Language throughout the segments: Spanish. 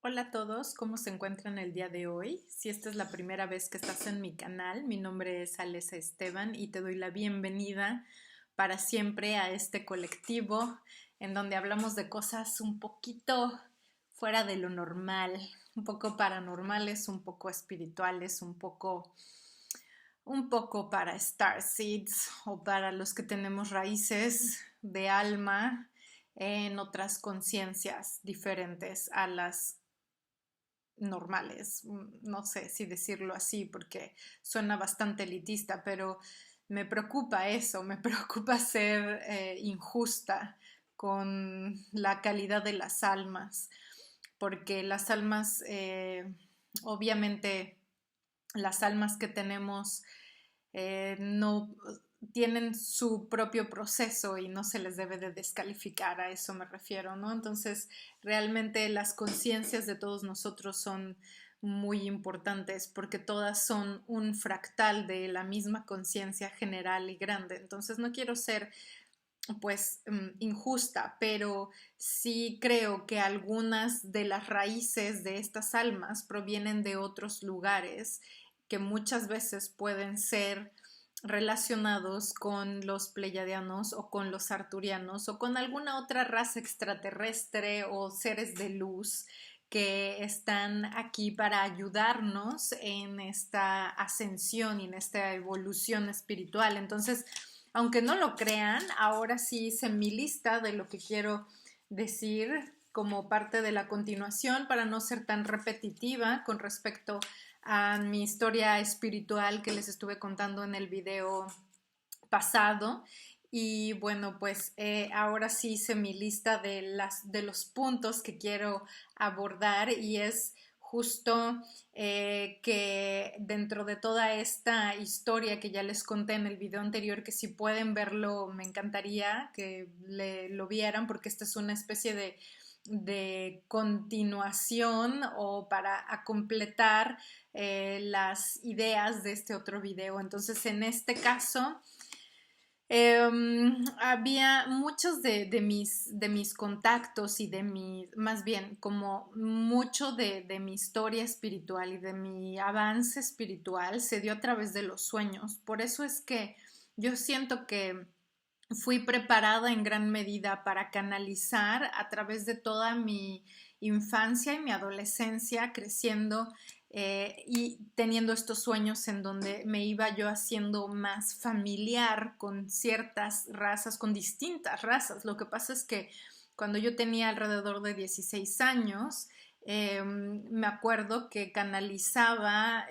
Hola a todos, ¿cómo se encuentran el día de hoy? Si esta es la primera vez que estás en mi canal, mi nombre es Alessa Esteban y te doy la bienvenida para siempre a este colectivo en donde hablamos de cosas un poquito fuera de lo normal, un poco paranormales, un poco espirituales, un poco para Starseeds o para los que tenemos raíces de alma en otras conciencias diferentes a las normales. No sé si decirlo así porque suena bastante elitista, pero me preocupa eso, me preocupa ser injusta con la calidad de las almas, porque las almas, obviamente, las almas que tenemos no tienen su propio proceso y no se les debe de descalificar, a eso me refiero, ¿no? Entonces, realmente las conciencias de todos nosotros son muy importantes porque todas son un fractal de la misma conciencia general y grande. Entonces, no quiero ser pues injusta, pero sí creo que algunas de las raíces de estas almas provienen de otros lugares que muchas veces pueden ser relacionados con los pleiadianos o con los arturianos o con alguna otra raza extraterrestre o seres de luz que están aquí para ayudarnos en esta ascensión y en esta evolución espiritual. Entonces, aunque no lo crean, ahora sí hice mi lista de lo que quiero decir como parte de la continuación para no ser tan repetitiva con respecto a mi historia espiritual que les estuve contando en el video pasado. Y bueno, pues ahora sí hice mi lista de los puntos que quiero abordar y es justo que dentro de toda esta historia que ya les conté en el video anterior, que si pueden verlo me encantaría que lo vieran porque esta es una especie de continuación o para a completar las ideas de este otro video. Entonces, en este caso, había muchos de mis contactos y de mi, más bien, como mucho de mi historia espiritual y de mi avance espiritual se dio a través de los sueños. Por eso es que yo siento que fui preparada en gran medida para canalizar a través de toda mi infancia y mi adolescencia creciendo y teniendo estos sueños en donde me iba yo haciendo más familiar con ciertas razas, con distintas razas. Lo que pasa es que cuando yo tenía alrededor de 16 años, me acuerdo que canalizaba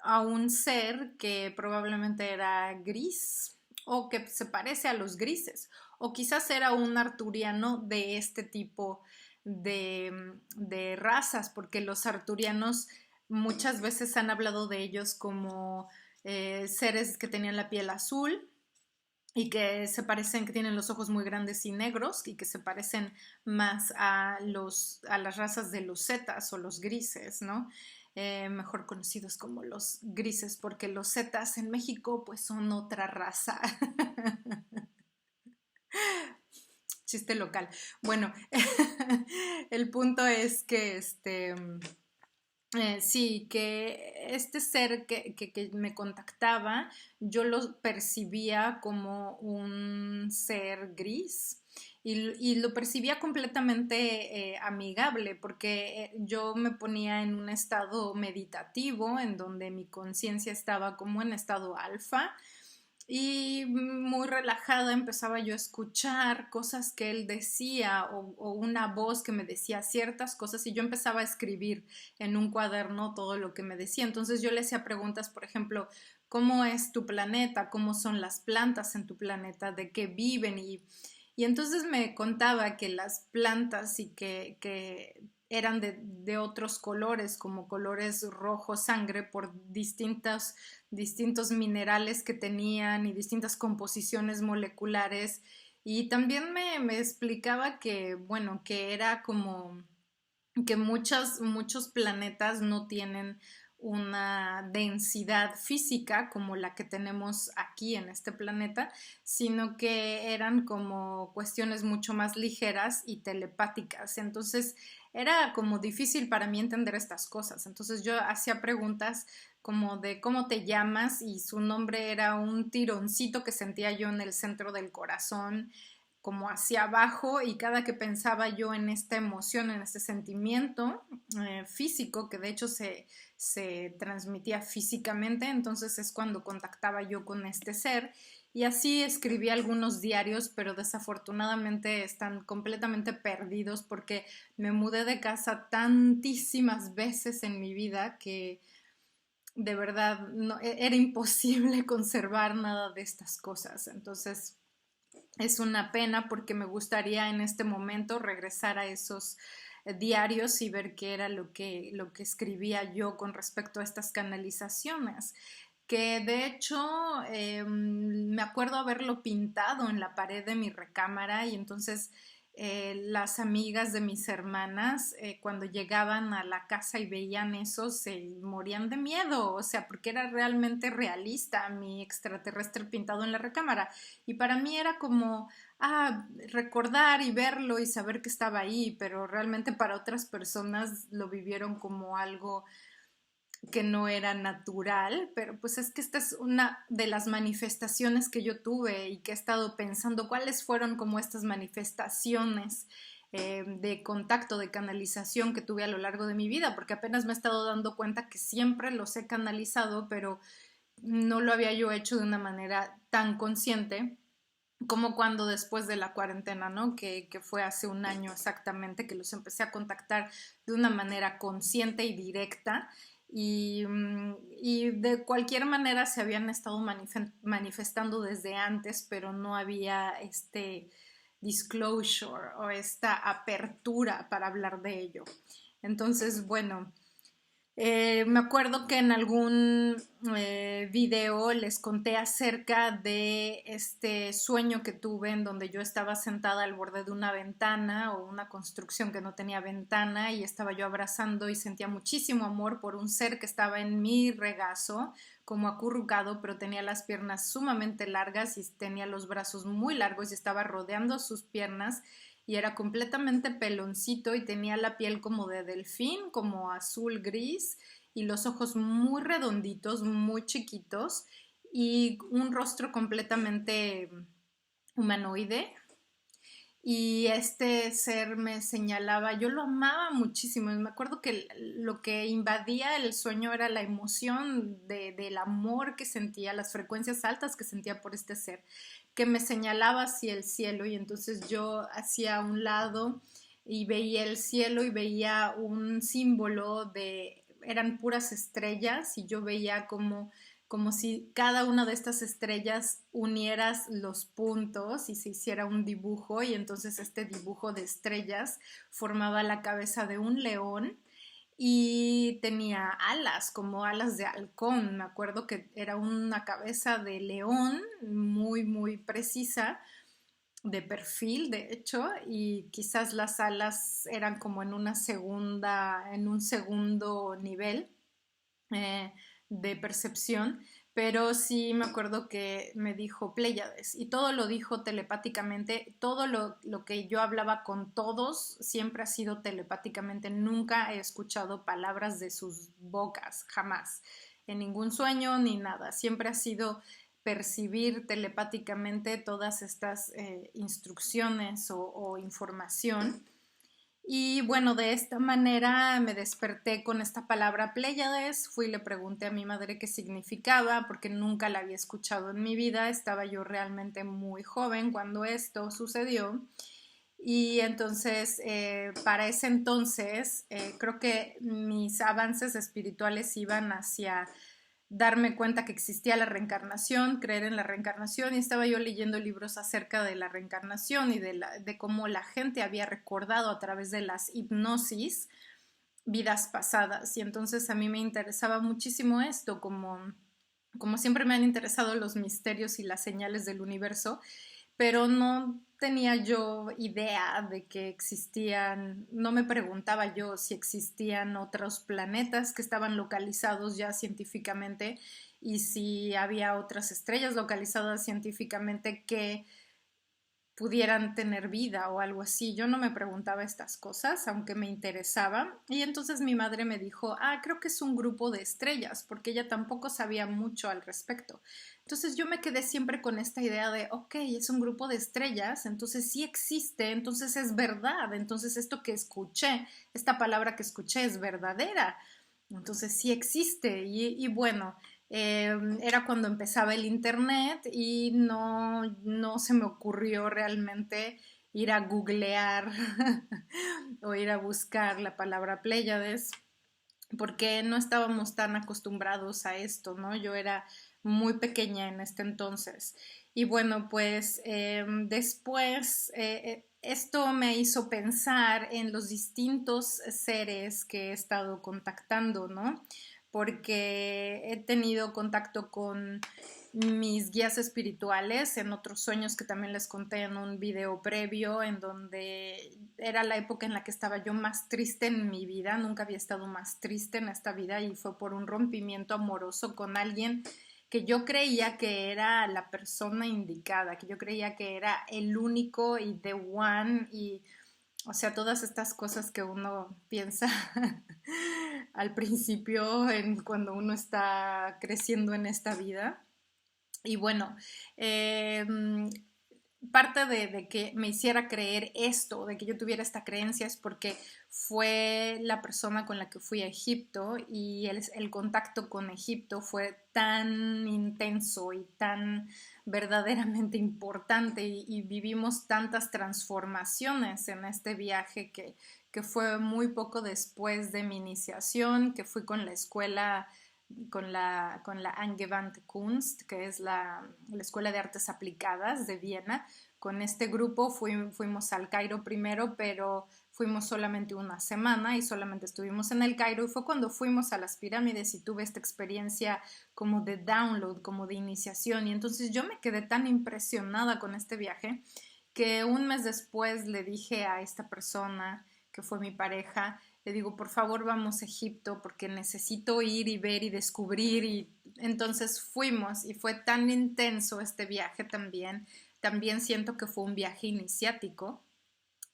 a un ser que probablemente era gris o que se parece a los grises, o quizás era un arturiano de este tipo de razas, porque los arturianos muchas veces han hablado de ellos como seres que tenían la piel azul y que se parecen, que tienen los ojos muy grandes y negros y que se parecen más a las razas de los zetas o los grises, ¿no? Mejor conocidos como los grises, porque los zetas en México pues son otra raza. Chiste local. Bueno, el punto es que sí, que este ser que me contactaba, yo lo percibía como un ser gris y lo percibía completamente amigable porque yo me ponía en un estado meditativo en donde mi conciencia estaba como en estado alfa y muy relajada empezaba yo a escuchar cosas que él decía o una voz que me decía ciertas cosas y yo empezaba a escribir en un cuaderno todo lo que me decía. Entonces yo le hacía preguntas, por ejemplo, ¿cómo es tu planeta? ¿Cómo son las plantas en tu planeta? ¿De qué viven? Y entonces me contaba que las plantas y que eran de otros colores, como colores rojo sangre, por distintos minerales que tenían y distintas composiciones moleculares. Y también me explicaba que, bueno, que era como que muchos planetas no tienen una densidad física como la que tenemos aquí en este planeta, sino que eran como cuestiones mucho más ligeras y telepáticas. Entonces era como difícil para mí entender estas cosas. Entonces yo hacía preguntas como de cómo te llamas y su nombre era un tironcito que sentía yo en el centro del corazón, como hacia abajo, y cada que pensaba yo en esta emoción, en este sentimiento físico, que de hecho se transmitía físicamente, entonces es cuando contactaba yo con este ser. Y así escribí algunos diarios, pero desafortunadamente están completamente perdidos porque me mudé de casa tantísimas veces en mi vida que de verdad no, era imposible conservar nada de estas cosas. Entonces es una pena porque me gustaría en este momento regresar a esos diarios y ver qué era lo que escribía yo con respecto a estas canalizaciones, que de hecho me acuerdo haberlo pintado en la pared de mi recámara, y entonces las amigas de mis hermanas cuando llegaban a la casa y veían eso se morían de miedo, o sea, porque era realmente realista mi extraterrestre pintado en la recámara, y para mí era como recordar y verlo y saber que estaba ahí, pero realmente para otras personas lo vivieron como algo que no era natural. Pero pues es que esta es una de las manifestaciones que yo tuve y que he estado pensando cuáles fueron como estas manifestaciones de contacto, de canalización que tuve a lo largo de mi vida, porque apenas me he estado dando cuenta que siempre los he canalizado, pero no lo había yo hecho de una manera tan consciente como cuando después de la cuarentena, ¿no? Que fue hace un año exactamente que los empecé a contactar de una manera consciente y directa, y de cualquier manera se habían estado manifestando desde antes, pero no había este disclosure o esta apertura para hablar de ello. Entonces, bueno, me acuerdo que en algún video les conté acerca de este sueño que tuve en donde yo estaba sentada al borde de una ventana o una construcción que no tenía ventana, y estaba yo abrazando y sentía muchísimo amor por un ser que estaba en mi regazo, como acurrucado, pero tenía las piernas sumamente largas y tenía los brazos muy largos y estaba rodeando sus piernas, y era completamente peloncito y tenía la piel como de delfín, como azul gris, y los ojos muy redonditos, muy chiquitos, y un rostro completamente humanoide. Y este ser me señalaba, yo lo amaba muchísimo, y me acuerdo que lo que invadía el sueño era la emoción del amor que sentía, las frecuencias altas que sentía por este ser, que me señalaba hacia el cielo, y entonces yo hacia un lado y veía el cielo y veía un símbolo de, eran puras estrellas, y yo veía como si cada una de estas estrellas unieras los puntos y se hiciera un dibujo, y entonces este dibujo de estrellas formaba la cabeza de un león y tenía alas, como alas de halcón. Me acuerdo que era una cabeza de león muy, muy precisa, de perfil, de hecho, y quizás las alas eran como en un segundo nivel eh, de percepción, pero sí me acuerdo que me dijo Pléyades, y todo lo dijo telepáticamente, todo lo que yo hablaba con todos siempre ha sido telepáticamente, nunca he escuchado palabras de sus bocas, jamás, en ningún sueño ni nada, siempre ha sido percibir telepáticamente todas estas instrucciones o información. Y bueno, de esta manera me desperté con esta palabra Pléyades, fui y le pregunté a mi madre qué significaba, porque nunca la había escuchado en mi vida, estaba yo realmente muy joven cuando esto sucedió. Y entonces, para ese entonces, creo que mis avances espirituales iban hacia darme cuenta que existía la reencarnación, creer en la reencarnación, y estaba yo leyendo libros acerca de la reencarnación y de cómo la gente había recordado a través de las hipnosis vidas pasadas, y entonces a mí me interesaba muchísimo esto, como siempre me han interesado los misterios y las señales del universo, pero no tenía yo idea de que existían, no me preguntaba yo si existían otros planetas que estaban localizados ya científicamente y si había otras estrellas localizadas científicamente que pudieran tener vida o algo así. Yo no me preguntaba estas cosas, aunque me interesaba. Y entonces mi madre me dijo, creo que es un grupo de estrellas, porque ella tampoco sabía mucho al respecto. Entonces yo me quedé siempre con esta idea de, ok, es un grupo de estrellas, entonces sí existe, entonces es verdad, entonces esto que escuché, esta palabra que escuché es verdadera. Entonces sí existe y bueno, era cuando empezaba el internet y no se me ocurrió realmente ir a googlear o ir a buscar la palabra Pléyades porque no estábamos tan acostumbrados a esto, ¿no? Yo era muy pequeña en este entonces. Y bueno, pues después esto me hizo pensar en los distintos seres que he estado contactando, ¿no? Porque he tenido contacto con mis guías espirituales en otros sueños que también les conté en un video previo, en donde era la época en la que estaba yo más triste en mi vida, nunca había estado más triste en esta vida y fue por un rompimiento amoroso con alguien que yo creía que era la persona indicada, que yo creía que era el único y the one y o sea, todas estas cosas que uno piensa al principio cuando uno está creciendo en esta vida. Y bueno, eh, parte de que me hiciera creer esto, de que yo tuviera esta creencia, es porque fue la persona con la que fui a Egipto y el contacto con Egipto fue tan intenso y tan verdaderamente importante y vivimos tantas transformaciones en este viaje que fue muy poco después de mi iniciación, que fui con la escuela con la Angewandte Kunst, que es la Escuela de Artes Aplicadas de Viena. Con este grupo fuimos al Cairo primero, pero fuimos solamente una semana y solamente estuvimos en el Cairo y fue cuando fuimos a las pirámides y tuve esta experiencia como de download, como de iniciación y entonces yo me quedé tan impresionada con este viaje que un mes después le dije a esta persona que fue mi pareja, le digo, por favor vamos a Egipto porque necesito ir y ver y descubrir y entonces fuimos y fue tan intenso este viaje también. También siento que fue un viaje iniciático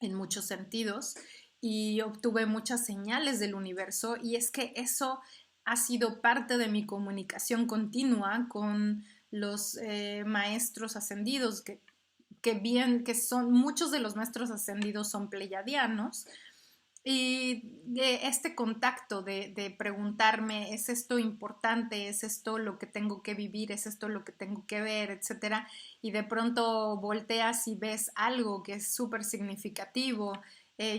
en muchos sentidos y obtuve muchas señales del universo y es que eso ha sido parte de mi comunicación continua con los maestros ascendidos que son muchos de los maestros ascendidos son pleyadianos y de este contacto de preguntarme, ¿es esto importante? ¿Es esto lo que tengo que vivir? ¿Es esto lo que tengo que ver? Etcétera. Y de pronto volteas y ves algo que es súper significativo.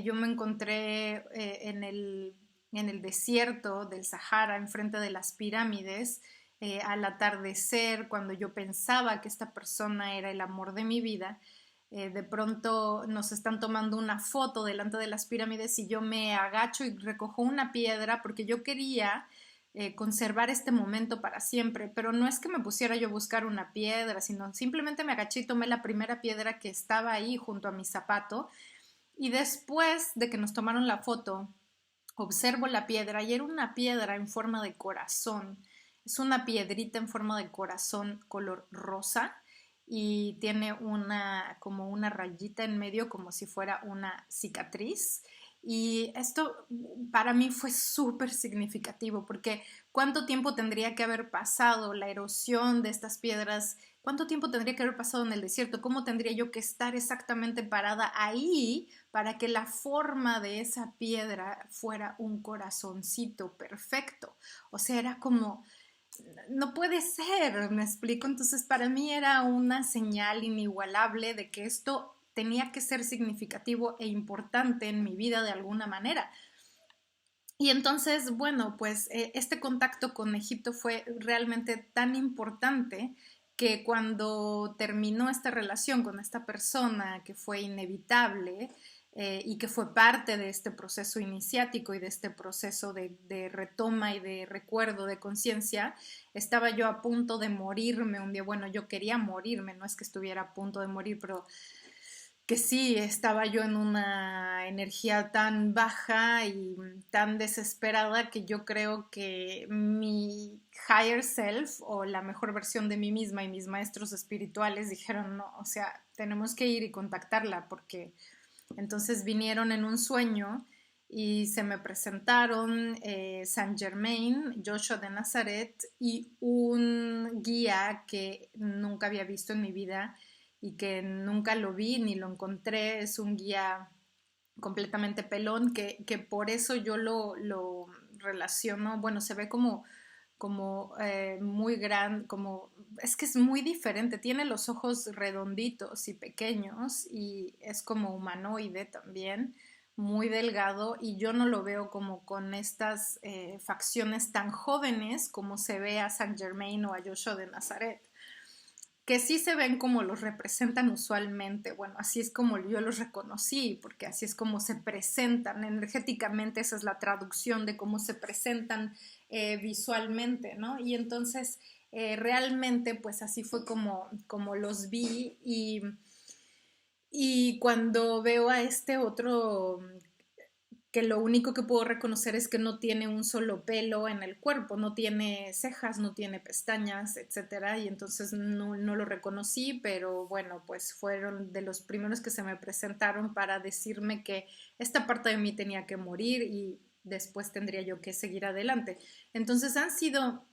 Yo me encontré en el desierto del Sahara, enfrente de las pirámides, al atardecer, cuando yo pensaba que esta persona era el amor de mi vida de pronto nos están tomando una foto delante de las pirámides y yo me agacho y recojo una piedra porque yo quería conservar este momento para siempre, pero no es que me pusiera yo a buscar una piedra, sino simplemente me agaché y tomé la primera piedra que estaba ahí junto a mi zapato y después de que nos tomaron la foto, observo la piedra y era una piedra en forma de corazón. Es una piedrita en forma de corazón color rosa y tiene como una rayita en medio como si fuera una cicatriz. Y esto para mí fue súper significativo porque cuánto tiempo tendría que haber pasado la erosión de estas piedras, cuánto tiempo tendría que haber pasado en el desierto, cómo tendría yo que estar exactamente parada ahí para que la forma de esa piedra fuera un corazoncito perfecto. O sea, era como no puede ser, me explico. Entonces, para mí era una señal inigualable de que esto tenía que ser significativo e importante en mi vida de alguna manera. Y entonces, bueno, pues este contacto con Egipto fue realmente tan importante que cuando terminó esta relación con esta persona que fue inevitable y que fue parte de este proceso iniciático y de este proceso de retoma y de recuerdo, de conciencia, estaba yo a punto de morirme un día. Bueno, yo quería morirme, no es que estuviera a punto de morir, pero que sí, estaba yo en una energía tan baja y tan desesperada que yo creo que mi higher self o la mejor versión de mí misma y mis maestros espirituales dijeron, no, o sea, tenemos que ir y contactarla porque entonces vinieron en un sueño y se me presentaron Saint Germain, Joshua de Nazaret y un guía que nunca había visto en mi vida y que nunca lo vi ni lo encontré. Es un guía completamente pelón que por eso yo lo relaciono, bueno, se ve como muy grande, como es que es muy diferente, tiene los ojos redonditos y pequeños y es como humanoide también, muy delgado y yo no lo veo como con estas facciones tan jóvenes como se ve a Saint Germain o a Joshua de Nazaret, que sí se ven como los representan usualmente. Bueno, así es como yo los reconocí, porque así es como se presentan energéticamente, esa es la traducción de cómo se presentan visualmente, ¿no? Y entonces realmente pues así fue como los vi y cuando veo a este otro que lo único que puedo reconocer es que no tiene un solo pelo en el cuerpo, no tiene cejas, no tiene pestañas, etcétera, y entonces no lo reconocí, pero bueno, pues fueron de los primeros que se me presentaron para decirme que esta parte de mí tenía que morir y después tendría yo que seguir adelante. Entonces han sido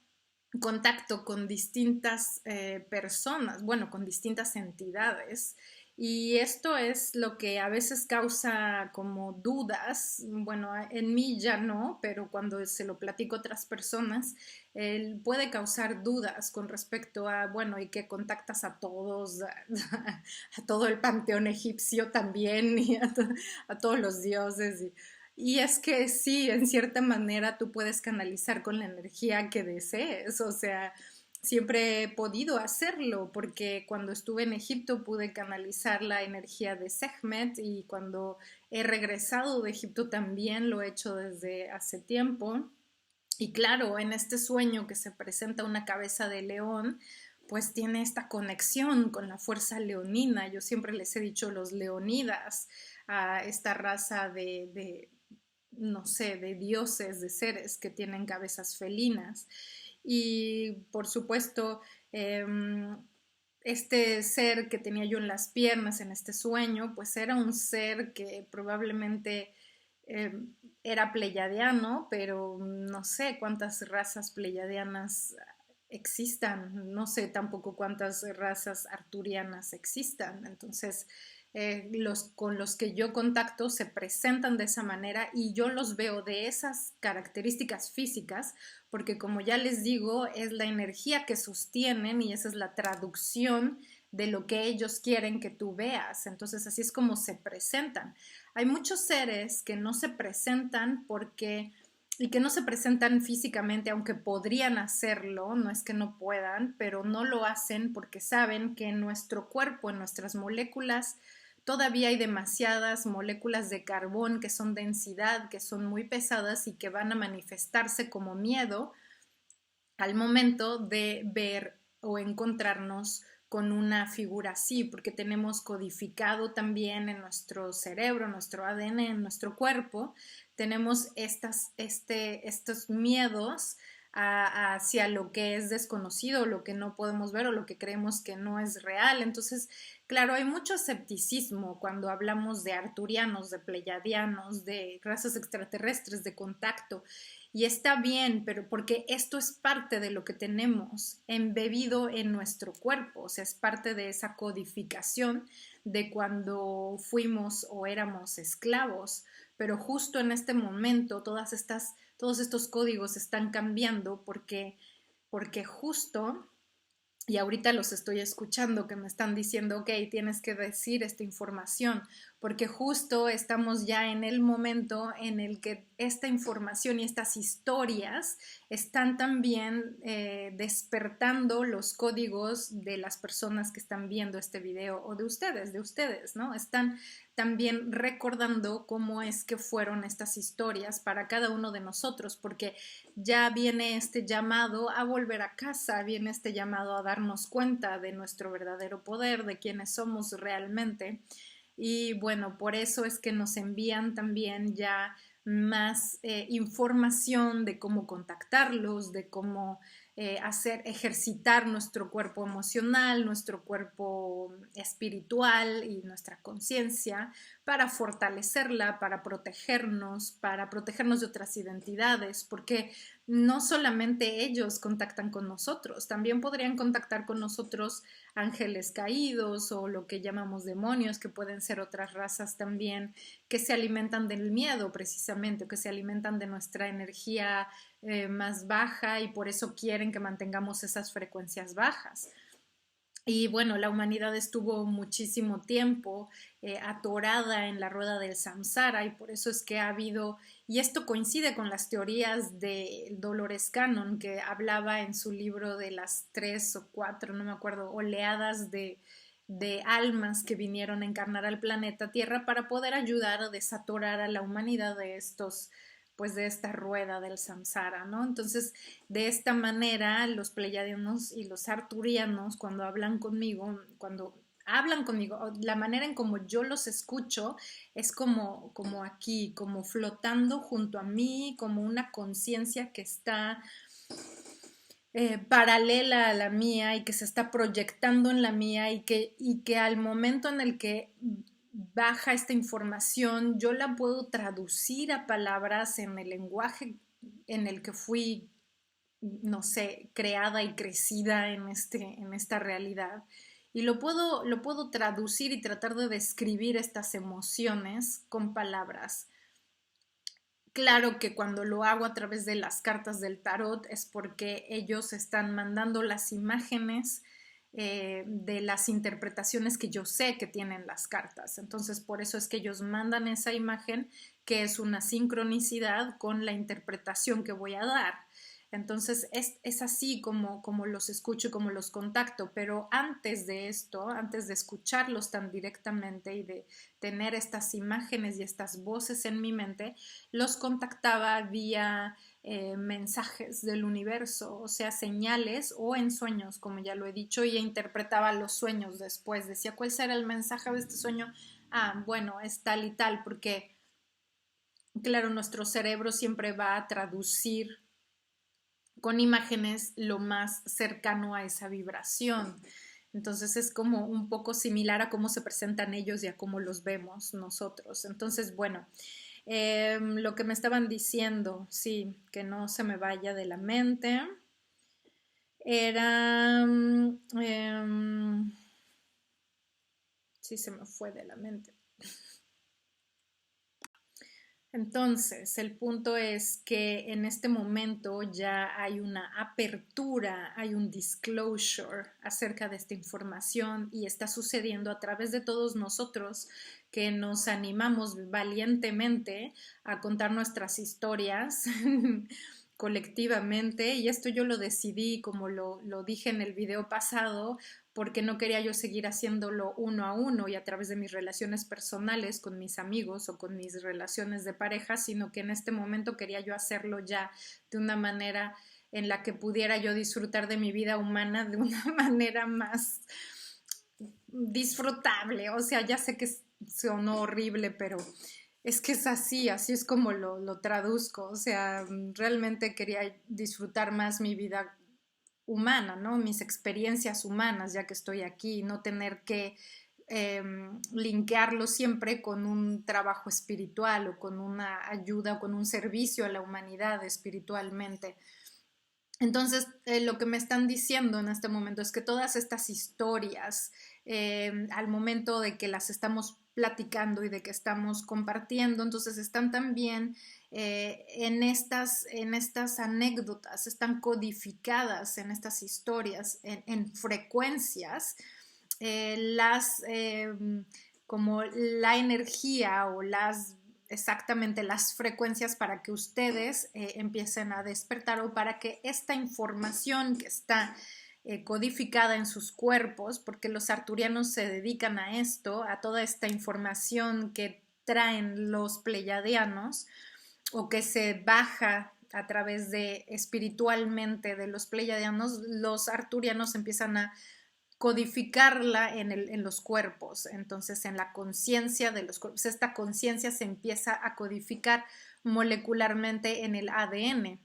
contacto con distintas personas, bueno, con distintas entidades. Y esto es lo que a veces causa como dudas, bueno, en mí ya no, pero cuando se lo platico a otras personas, él puede causar dudas con respecto a, bueno, y que contactas a todos, a todo el panteón egipcio también, y a todos los dioses. Y es que sí, en cierta manera tú puedes canalizar con la energía que desees, o sea, siempre he podido hacerlo porque cuando estuve en Egipto pude canalizar la energía de Sekhmet y cuando he regresado de Egipto también lo he hecho desde hace tiempo. Y claro, en este sueño que se presenta una cabeza de león, pues tiene esta conexión con la fuerza leonina. Yo siempre les he dicho los leonidas, a esta raza no sé, de dioses, de seres que tienen cabezas felinas. Y por supuesto, este ser que tenía yo en las piernas en este sueño, pues era un ser que probablemente eh, era pleyadiano, pero no sé cuántas razas pleyadianas existan, no sé tampoco cuántas razas arturianas existan. Entonces, con los que yo contacto se presentan de esa manera y yo los veo de esas características físicas, porque como ya les digo, es la energía que sostienen y esa es la traducción de lo que ellos quieren que tú veas. Entonces así es como se presentan. Hay muchos seres que no se presentan y que no se presentan físicamente, aunque podrían hacerlo, no es que no puedan, pero no lo hacen porque saben que en nuestro cuerpo, en nuestras moléculas, todavía hay demasiadas moléculas de carbón que son densidad, que son muy pesadas y que van a manifestarse como miedo al momento de ver o encontrarnos con una figura así, porque tenemos codificado también en nuestro cerebro, nuestro ADN, en nuestro cuerpo, tenemos estos miedos hacia lo que es desconocido, lo que no podemos ver o lo que creemos que no es real. Entonces, claro, hay mucho escepticismo cuando hablamos de arturianos, de pleyadianos, de razas extraterrestres, de contacto. Y está bien, pero porque esto es parte de lo que tenemos embebido en nuestro cuerpo, o sea, es parte de esa codificación de cuando fuimos o éramos esclavos. Pero justo en este momento todos estos códigos están cambiando porque justo y ahorita los estoy escuchando que me están diciendo, ok, tienes que decir esta información, porque justo estamos ya en el momento en el que esta información y estas historias están también despertando los códigos de las personas que están viendo este video o de ustedes, ¿no? Están también recordando cómo es que fueron estas historias para cada uno de nosotros, porque ya viene este llamado a volver a casa, viene este llamado a darnos cuenta de nuestro verdadero poder, de quiénes somos realmente. y bueno, por eso es que nos envían también ya más información de cómo contactarlos, de cómo ejercitar nuestro cuerpo emocional, nuestro cuerpo espiritual y nuestra conciencia para fortalecerla, para protegernos de otras identidades, porque no solamente ellos contactan con nosotros, también podrían contactar con nosotros ángeles caídos o lo que llamamos demonios, que pueden ser otras razas también, que se alimentan del miedo precisamente, que se alimentan de nuestra energía más baja y por eso quieren que mantengamos esas frecuencias bajas. Y bueno, la humanidad estuvo muchísimo tiempo atorada en la rueda del samsara y por eso es que ha habido, y esto coincide con las teorías de Dolores Cannon, que hablaba en su libro de las 3 o 4, no me acuerdo, oleadas de almas que vinieron a encarnar al planeta Tierra para poder ayudar a desatorar a la humanidad de estos pues de esta rueda del samsara, ¿no? Entonces, de esta manera, los pleiadianos y los arturianos, cuando hablan conmigo, la manera en como yo los escucho es como aquí, como flotando junto a mí, como una conciencia que está paralela a la mía y que se está proyectando en la mía y que al momento en el que baja esta información, yo la puedo traducir a palabras en el lenguaje en el que fui, no sé, creada y crecida en esta realidad. Y lo puedo traducir y tratar de describir estas emociones con palabras. Claro que cuando lo hago a través de las cartas del tarot es porque ellos están mandando las imágenes de las interpretaciones que yo sé que tienen las cartas. Entonces, por eso es que ellos mandan esa imagen que es una sincronicidad con la interpretación que voy a dar. Entonces es así como los escucho y como los contacto, pero antes de esto, antes de escucharlos tan directamente y de tener estas imágenes y estas voces en mi mente, los contactaba vía mensajes del universo, o sea, señales o en sueños, como ya lo he dicho, y interpretaba los sueños después. Decía, ¿cuál será el mensaje de este sueño? Ah, bueno, es tal y tal, porque, claro, nuestro cerebro siempre va a traducir con imágenes lo más cercano a esa vibración. Entonces es como un poco similar a cómo se presentan ellos y a cómo los vemos nosotros. Entonces, bueno, lo que me estaban diciendo, sí, que no se me vaya de la mente, era... sí, se me fue de la mente. Entonces, el punto es que en este momento ya hay una apertura, hay un disclosure acerca de esta información y está sucediendo a través de todos nosotros que nos animamos valientemente a contar nuestras historias colectivamente, y esto yo lo decidí, como lo dije en el video pasado, porque no quería yo seguir haciéndolo uno a uno y a través de mis relaciones personales con mis amigos o con mis relaciones de pareja, sino que en este momento quería yo hacerlo ya de una manera en la que pudiera yo disfrutar de mi vida humana de una manera más disfrutable. O sea, ya sé que sonó horrible, pero es que es así es como lo traduzco. O sea, realmente quería disfrutar más mi vida humana, ¿no? Mis experiencias humanas, ya que estoy aquí, no tener que linkearlo siempre con un trabajo espiritual o con una ayuda o con un servicio a la humanidad espiritualmente. Entonces, lo que me están diciendo en este momento es que todas estas historias, al momento de que las estamos platicando y de que estamos compartiendo, entonces están también en estas anécdotas, están codificadas en estas historias, en frecuencias, como la energía o exactamente las frecuencias para que ustedes empiecen a despertar o para que esta información que está codificada en sus cuerpos, porque los arturianos se dedican a esto, a toda esta información que traen los pleiadianos o que se baja a través de espiritualmente de los pleiadianos, los arturianos empiezan a codificarla en los cuerpos, entonces en la conciencia de los cuerpos. Esta conciencia se empieza a codificar molecularmente en el ADN.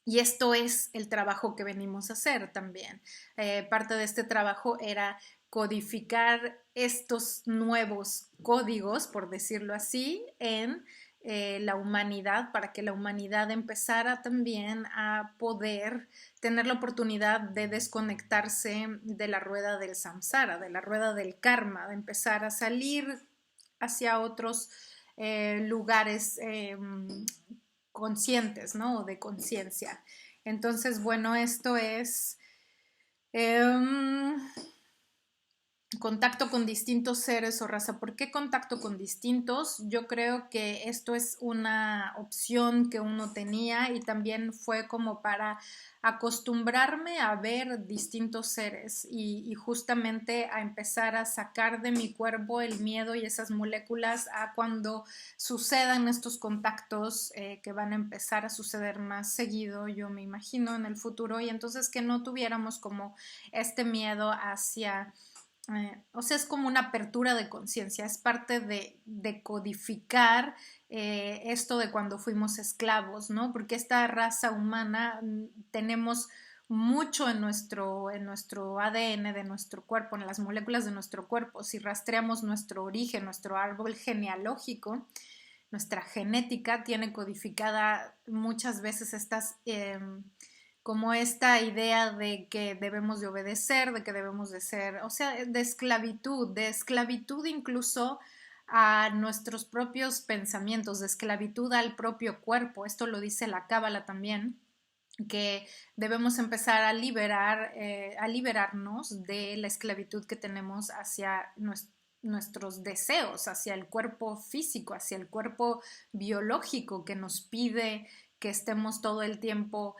Y esto es el trabajo que venimos a hacer también. Parte de este trabajo era codificar estos nuevos códigos, por decirlo así, en la humanidad, para que la humanidad empezara también a poder tener la oportunidad de desconectarse de la rueda del samsara, de la rueda del karma, de empezar a salir hacia otros lugares conscientes, ¿no? O de conciencia. Entonces, bueno, esto es contacto con distintos seres o raza. ¿Por qué contacto con distintos? Yo creo que esto es una opción que uno tenía y también fue como para acostumbrarme a ver distintos seres y justamente a empezar a sacar de mi cuerpo el miedo y esas moléculas a cuando sucedan estos contactos que van a empezar a suceder más seguido, yo me imagino, en el futuro, y entonces que no tuviéramos como este miedo hacia o sea, es como una apertura de conciencia, es parte de codificar esto de cuando fuimos esclavos, ¿no? Porque esta raza humana tenemos mucho en nuestro ADN de nuestro cuerpo, en las moléculas de nuestro cuerpo. Si rastreamos nuestro origen, nuestro árbol genealógico, nuestra genética tiene codificada muchas veces estas como esta idea de que debemos de obedecer, de que debemos de ser, o sea, de esclavitud incluso a nuestros propios pensamientos, de esclavitud al propio cuerpo. Esto lo dice la Cábala también, que debemos empezar a liberarnos de la esclavitud que tenemos hacia nuestros deseos, hacia el cuerpo físico, hacia el cuerpo biológico que nos pide que estemos todo el tiempo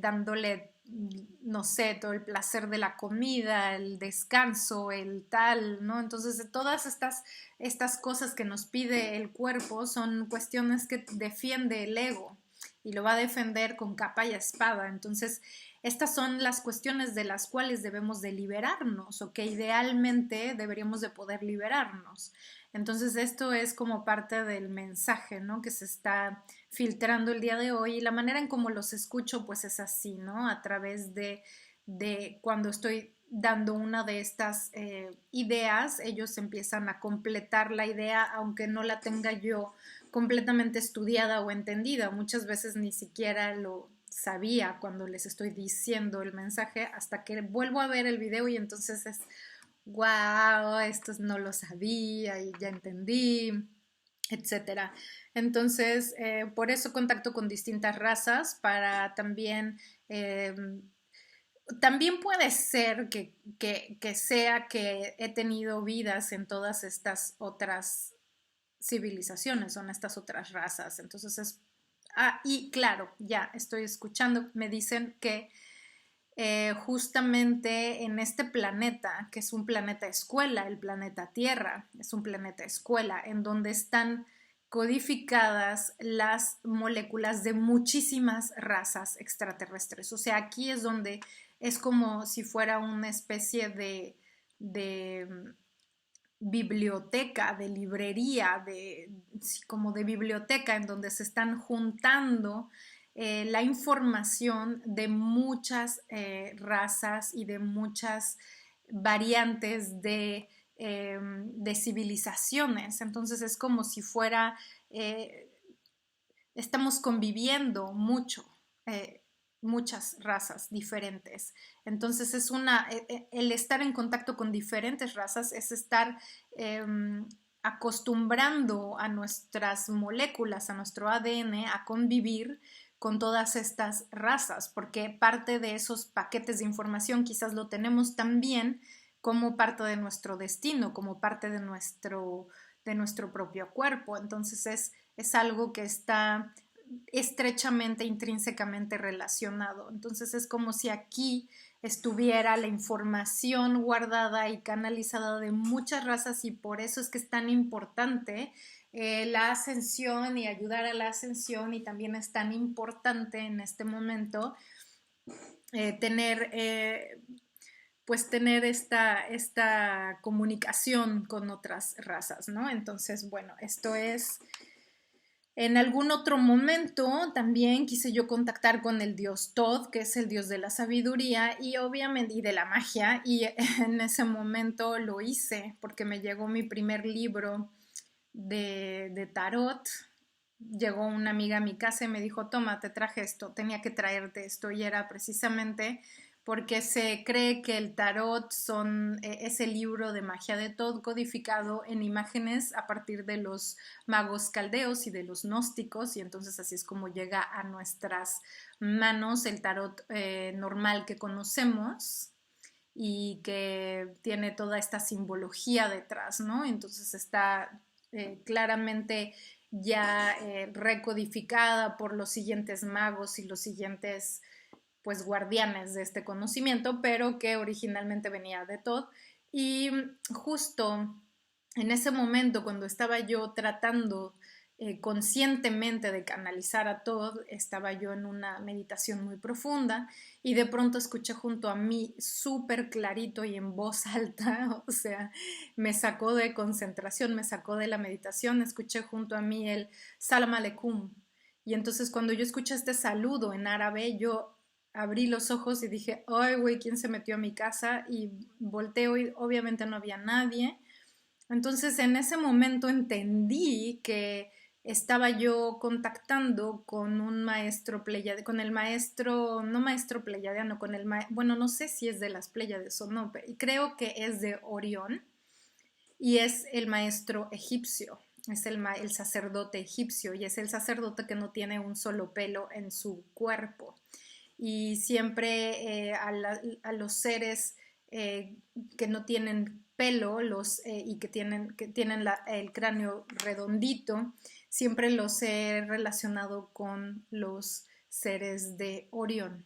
dándole, no sé, todo el placer de la comida, el descanso, el tal, ¿no? Entonces, todas estas cosas que nos pide el cuerpo son cuestiones que defiende el ego y lo va a defender con capa y espada. Entonces, estas son las cuestiones de las cuales debemos de liberarnos o que idealmente deberíamos de poder liberarnos. Entonces, esto es como parte del mensaje, ¿no? Que se está filtrando el día de hoy y la manera en cómo los escucho, pues es así, ¿no? A través de cuando estoy dando una de estas ideas, ellos empiezan a completar la idea, aunque no la tenga yo completamente estudiada o entendida. Muchas veces ni siquiera lo sabía cuando les estoy diciendo el mensaje hasta que vuelvo a ver el video y entonces es, wow, esto no lo sabía y ya entendí, etcétera. Entonces, por eso contacto con distintas razas para también... también puede ser que sea que he tenido vidas en todas estas otras civilizaciones, son estas otras razas. Entonces es... Ah, y claro, ya estoy escuchando, me dicen que justamente en este planeta, que es un planeta escuela, el planeta Tierra, es un planeta escuela, en donde están codificadas las moléculas de muchísimas razas extraterrestres. O sea, aquí es donde es como si fuera una especie de biblioteca, de librería, como de biblioteca en donde se están juntando la información de muchas razas y de muchas variantes de civilizaciones. Entonces es como si fuera, estamos conviviendo mucho. Muchas razas diferentes. Entonces es el estar en contacto con diferentes razas es estar acostumbrando a nuestras moléculas, a nuestro ADN, a convivir con todas estas razas, porque parte de esos paquetes de información quizás lo tenemos también como parte de nuestro destino, como parte de nuestro propio cuerpo. Entonces es algo que está estrechamente, intrínsecamente relacionado. Entonces es como si aquí estuviera la información guardada y canalizada de muchas razas y por eso es que es tan importante la ascensión y ayudar a la ascensión y también es tan importante en este momento tener pues tener esta comunicación con otras razas, ¿no? Entonces, bueno, esto es. En algún otro momento también quise yo contactar con el dios Thoth, que es el dios de la sabiduría y obviamente y de la magia, y en ese momento lo hice porque me llegó mi primer libro de tarot. Llegó una amiga a mi casa y me dijo, toma, te traje esto, tenía que traerte esto, y era precisamente porque se cree que el tarot es el libro de magia de Thoth codificado en imágenes a partir de los magos caldeos y de los gnósticos, y entonces así es como llega a nuestras manos el tarot normal que conocemos y que tiene toda esta simbología detrás, ¿no? Entonces está claramente ya recodificada por los siguientes magos y los siguientes pues guardianes de este conocimiento, pero que originalmente venía de Thoth. Y justo en ese momento, cuando estaba yo tratando conscientemente de canalizar a Thoth, estaba yo en una meditación muy profunda y de pronto escuché junto a mí súper clarito y en voz alta, o sea, me sacó de concentración, me sacó de la meditación, escuché junto a mí el Salam Aleikum. Y entonces cuando yo escuché este saludo en árabe, yo abrí los ojos y dije, ay, güey, ¿quién se metió a mi casa? Y volteo y obviamente no había nadie. Entonces en ese momento entendí que estaba yo contactando con un maestro pleiadiano, con el maestro, no maestro pleiadiano, con el maestro, bueno, no sé si es de las Pléyades o no, pero creo que es de Orión y es el maestro egipcio, es el sacerdote egipcio y es el sacerdote que no tiene un solo pelo en su cuerpo y siempre a los seres eh, que no tienen pelo y que tienen el cráneo redondito, siempre los he relacionado con los seres de Orión,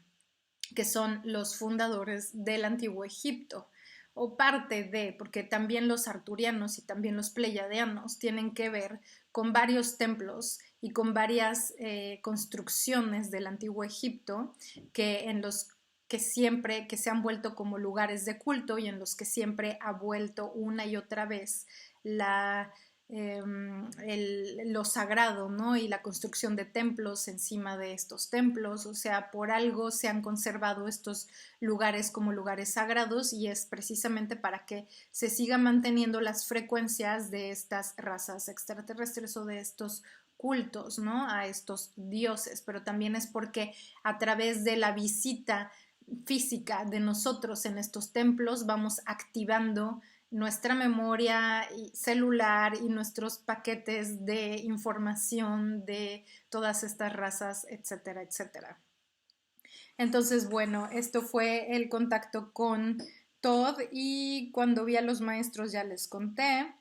que son los fundadores del antiguo Egipto, o parte de, porque también los arturianos y también los pleiadianos tienen que ver con varios templos y con varias construcciones del antiguo Egipto en los que se han vuelto como lugares de culto y en los que siempre ha vuelto una y otra vez lo sagrado, ¿no? Y la construcción de templos encima de estos templos, o sea, por algo se han conservado estos lugares como lugares sagrados y es precisamente para que se sigan manteniendo las frecuencias de estas razas extraterrestres o de estos cultos, ¿no? A estos dioses, pero también es porque a través de la visita física de nosotros en estos templos vamos activando nuestra memoria celular y nuestros paquetes de información de todas estas razas, etcétera, etcétera. Entonces, bueno, esto fue el contacto con Todd y cuando vi a los maestros ya les conté.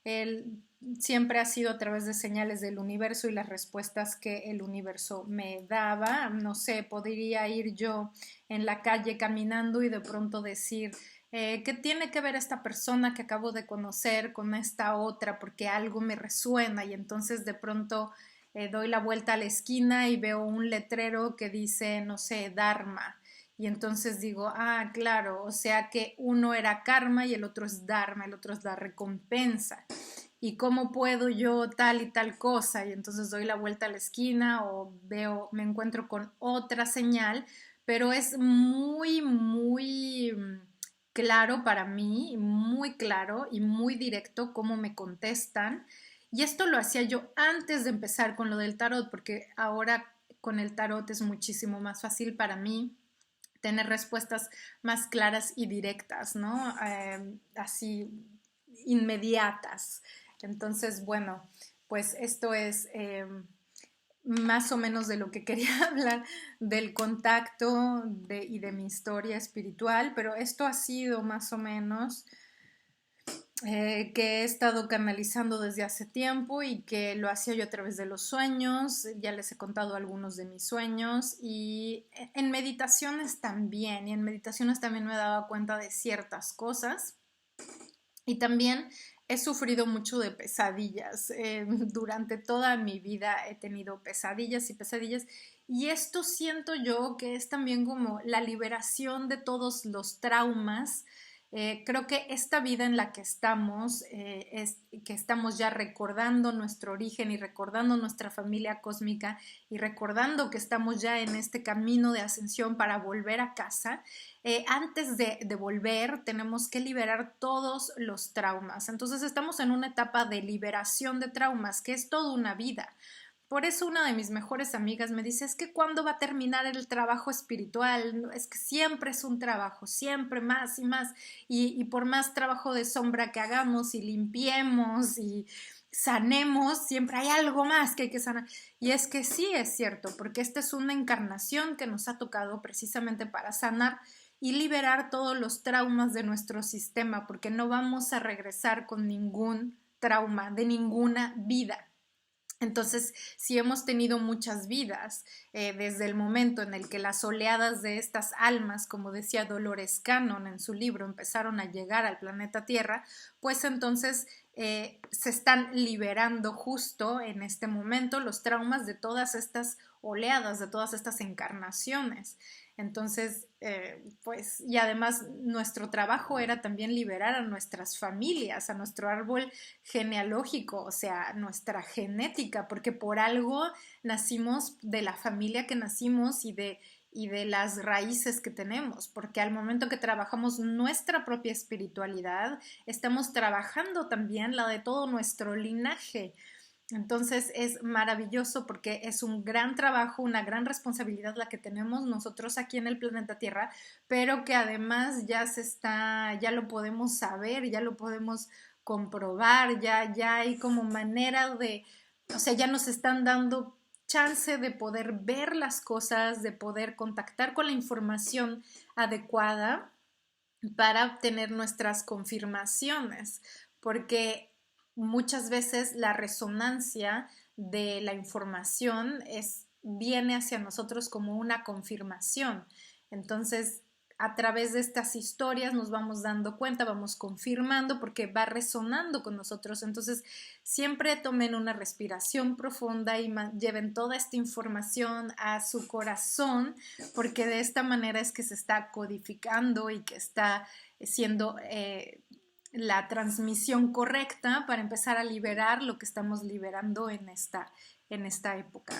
Él siempre ha sido a través de señales del universo y las respuestas que el universo me daba. No sé, podría ir yo en la calle caminando y de pronto decir, ¿qué tiene que ver esta persona que acabo de conocer con esta otra? Porque algo me resuena y entonces de pronto doy la vuelta a la esquina y veo un letrero que dice, no sé, Dharma. Y entonces digo, ah, claro, o sea que uno era karma y el otro es dharma, el otro es la recompensa. ¿Y cómo puedo yo tal y tal cosa? Y entonces doy la vuelta a la esquina o me encuentro con otra señal, pero es muy, muy claro para mí, muy claro y muy directo cómo me contestan. Y esto lo hacía yo antes de empezar con lo del tarot, porque ahora con el tarot es muchísimo más fácil para mí tener respuestas más claras y directas, ¿no? Así inmediatas. Entonces, bueno, pues esto es más o menos de lo que quería hablar del contacto y de mi historia espiritual, pero esto ha sido más o menos que he estado canalizando desde hace tiempo y que lo hacía yo a través de los sueños. Ya les he contado algunos de mis sueños y en meditaciones también, y en meditaciones también me he dado cuenta de ciertas cosas y también he sufrido mucho de pesadillas. Durante toda mi vida he tenido pesadillas y pesadillas. Y esto siento yo que es también como la liberación de todos los traumas. Creo que esta vida en la que estamos, es que estamos ya recordando nuestro origen y recordando nuestra familia cósmica y recordando que estamos ya en este camino de ascensión para volver a casa. Antes de volver tenemos que liberar todos los traumas. Entonces estamos en una etapa de liberación de traumas, que es toda una vida. Por eso una de mis mejores amigas me dice, es que ¿cuándo va a terminar el trabajo espiritual? Es que siempre es un trabajo, siempre más y más. Y por más trabajo de sombra que hagamos y limpiemos y sanemos, siempre hay algo más que hay que sanar. Y es que sí es cierto, porque esta es una encarnación que nos ha tocado precisamente para sanar y liberar todos los traumas de nuestro sistema, porque no vamos a regresar con ningún trauma de ninguna vida. Entonces, si hemos tenido muchas vidas, desde el momento en el que las oleadas de estas almas, como decía Dolores Cannon en su libro, empezaron a llegar al planeta Tierra, pues entonces se están liberando justo en este momento los traumas de todas estas oleadas, de todas estas encarnaciones. Entonces, pues, y además nuestro trabajo era también liberar a nuestras familias, a nuestro árbol genealógico, o sea, nuestra genética, porque por algo nacimos de la familia que nacimos y de las raíces que tenemos, porque al momento que trabajamos nuestra propia espiritualidad, estamos trabajando también la de todo nuestro linaje. Entonces es maravilloso porque es un gran trabajo, una gran responsabilidad la que tenemos nosotros aquí en el planeta Tierra, pero que además ya lo podemos saber, ya lo podemos comprobar, ya hay como manera de, o sea, ya nos están dando chance de poder ver las cosas, de poder contactar con la información adecuada para obtener nuestras confirmaciones, porque muchas veces la resonancia de la información viene hacia nosotros como una confirmación. Entonces, a través de estas historias nos vamos dando cuenta, vamos confirmando porque va resonando con nosotros. Entonces, siempre tomen una respiración profunda y lleven toda esta información a su corazón, porque de esta manera es que se está codificando y que está siendo la transmisión correcta para empezar a liberar lo que estamos liberando en esta época.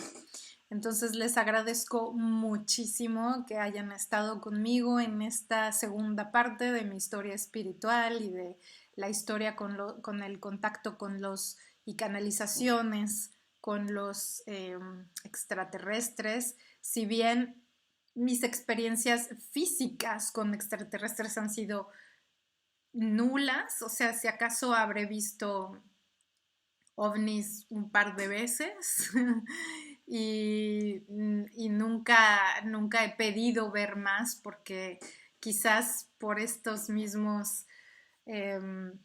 Entonces les agradezco muchísimo que hayan estado conmigo en esta segunda parte de mi historia espiritual y de la historia con el contacto con los y canalizaciones con los extraterrestres. Si bien mis experiencias físicas con extraterrestres han sido nulas, o sea, si acaso habré visto ovnis un par de veces y nunca he pedido ver más porque quizás por estos mismos, em,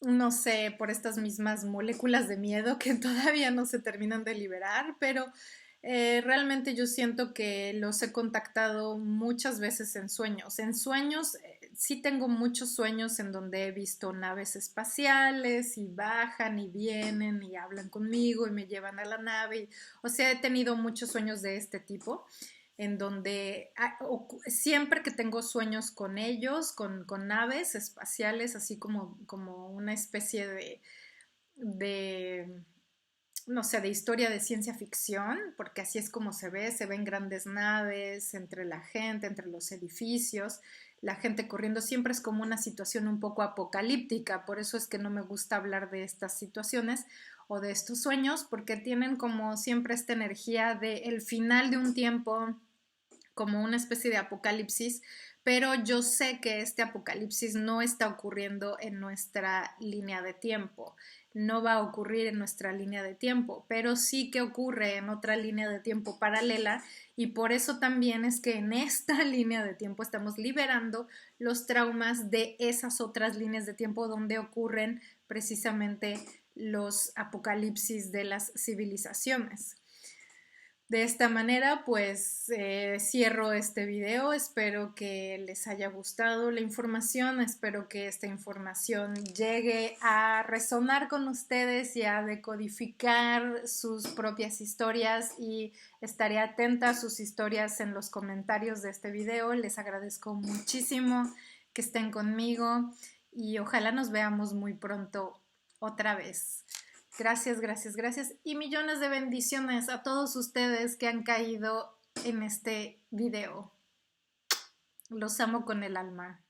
no sé, por estas mismas moléculas de miedo que todavía no se terminan de liberar, pero realmente yo siento que los he contactado muchas veces en sueños. En sueños, sí tengo muchos sueños en donde he visto naves espaciales y bajan y vienen y hablan conmigo y me llevan a la nave. O sea, he tenido muchos sueños de este tipo en donde siempre que tengo sueños con ellos, con naves espaciales, así como una especie de, no sé, de historia de ciencia ficción, porque así es como se ven grandes naves entre la gente, entre los edificios, la gente corriendo, siempre es como una situación un poco apocalíptica, por eso es que no me gusta hablar de estas situaciones o de estos sueños, porque tienen como siempre esta energía de el final de un tiempo, como una especie de apocalipsis, pero yo sé que este apocalipsis no está ocurriendo en nuestra línea de tiempo, no va a ocurrir en nuestra línea de tiempo, pero sí que ocurre en otra línea de tiempo paralela y por eso también es que en esta línea de tiempo estamos liberando los traumas de esas otras líneas de tiempo donde ocurren precisamente los apocalipsis de las civilizaciones. De esta manera, pues cierro este video. Espero que les haya gustado la información. Espero que esta información llegue a resonar con ustedes y a decodificar sus propias historias, y estaré atenta a sus historias en los comentarios de este video. Les agradezco muchísimo que estén conmigo y ojalá nos veamos muy pronto otra vez. Gracias, gracias, gracias y millones de bendiciones a todos ustedes que han caído en este video. Los amo con el alma.